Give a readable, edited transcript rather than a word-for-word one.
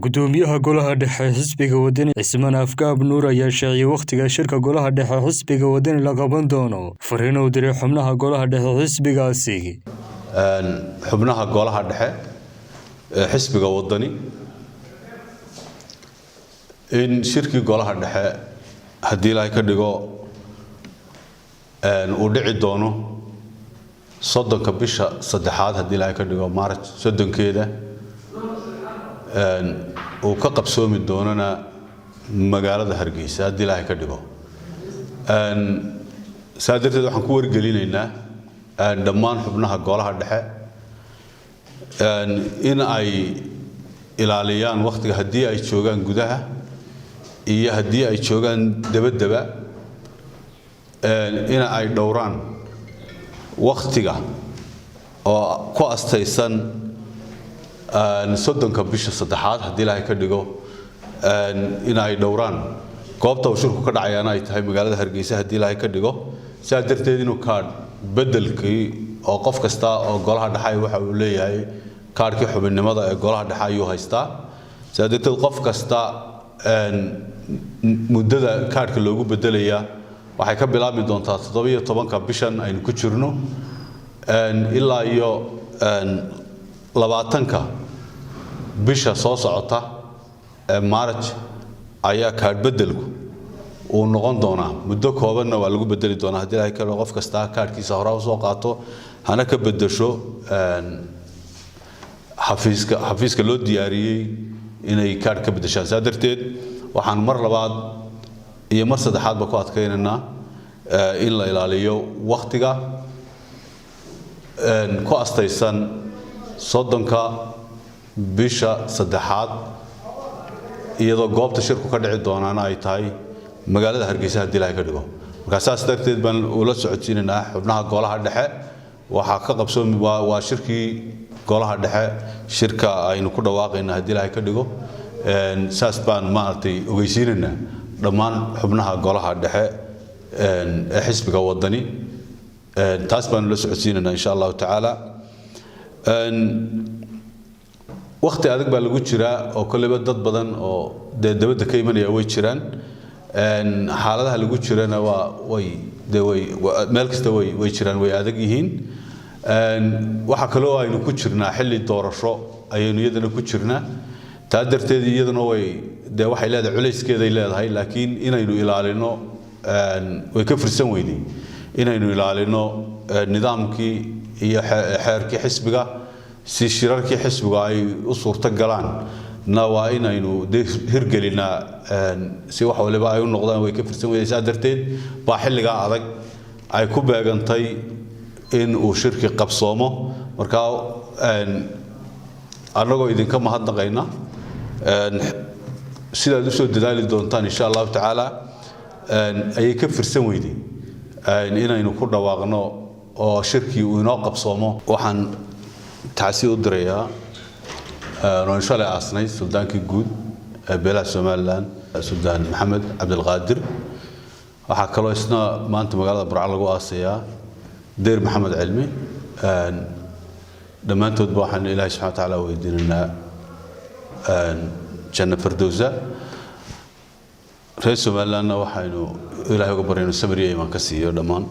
gudoomiyaha golaha dhexe xisbiga wadani Cismaan Afkaab Nuur ayaa sheegay waqtiga shirka golaha dhexe xisbiga wadani la qaban doono fariin uu diray xubnaha golaha dhexe xisbigaasi xubnaha golaha dhexe xisbiga wadani in shirkii golaha dhexe hadii la ka dhigo uu dhici doono 30 bisha saddexaad hadii la ka dhigo March 30keeda uu ka qabsoomi doonana magaalada Hargeysa hadii la ka dhigo saadarteed waxaan ku wargelinaynaa dhammaan xubnaha golaha dhexe in ay ilaaliyaan waqtiga hadii ay joogan gudaha iyo hadii ay joogan dabadaba in ay dhowraan waqtiga oo ku astaysan 30 bisha saddexaad hadii la ka dhigo in ay dhowraan goobta uu shirku ka dhacayana ay tahay magaalada Hargeysa hadii la ka dhigo saadarteed inuu kaad bedelkii oo qof kasta oo golaha dhexe waxa uu leeyahay kaadkii xubinnimada ee golaha dhexe ayuu haystaa saadarteed qof kasta muddada kaadka loogu bedelaya waxay ka bilaabmi doontaa 17 bishan aynu ku jirno ilaa iyo 20ka bisha soo socota March ayaa kaad bedelku uu noqon doona muddo koobanna waa lagu bedeli doonaa hadii ay kale qof kasta kaadkiisa hore soo qaato hana ka bedesho xafiiska loo diyaariyay inay kaad ka bedeshaan saadarteed waxaan mar labaad iyo mar saddexaad ba ku adkaynaynaa in la ilaaliyo waqtiga ku astaysan 30ka bisha saddexaad iyadoo goobta shirku ka dhici doonana ay tahay magaalada Hargeysa hadii la ka dhigo marka saas darteed baan ula socodsiinaynaa xubnaha golaha dhexe waxa ka qabsoomay waa shirkii golaha dhexe shirka aynu ku dhawaaqaynaa hadii la ka dhigo saas baan maartay ogeysiinaynaa dhammaan xubnaha golaha dhexe ee xisbiga wadani taas baan ula socodsiinaynaa insha Allah taala waqti adag baa lagu jiraa oo kulliba dad badan oo dawladda ka imanaya way jiraan xaaladaha lagu jirana way meel kasta way jiraan way adag yihiin waxa kale oo aynu ku jirnaa xilli doorasho ayaynu iyadana ku jirnaa taadarteed iyadana waxay leedahay culeyskeeday leedahay laakiin inaynu ilaalino way ka firsan weydii inaynu ilaalino nidaamkii iyo xeerkii xisbiga si shirarkii xisbiga ay u suurta galaan na waa inaynu hirgelina si wax waliba ay u noqdaan way ka firsan weeyay saadarteed baa xilliga adag ay ku beegantay in uu shirki qabsoomo marka anagoo idinka mahadnaqayna sidaad u soo dadaali doontaan insha Allah taala ay ka firsan weeyday inaynu ku dhawaaqno oo shirki uu inoo qabsoomo waxaan taasi u dirayaa inshallah asnay sultaankii guud ee beelaha Soomaaliland Sultaan Maxamed Abdul Qaadir waxa kale oo isna maanta magaalada Burco lagu aasayaa deer Maxamed Cilmi dhamaantood waxaan Ilaahay subhanahu wa ta'ala weydiinaynaa janna firdawsa reer Soomaaliland waxaynu Ilaahay uga baryayno samiriye iman ka siiyo dhamaan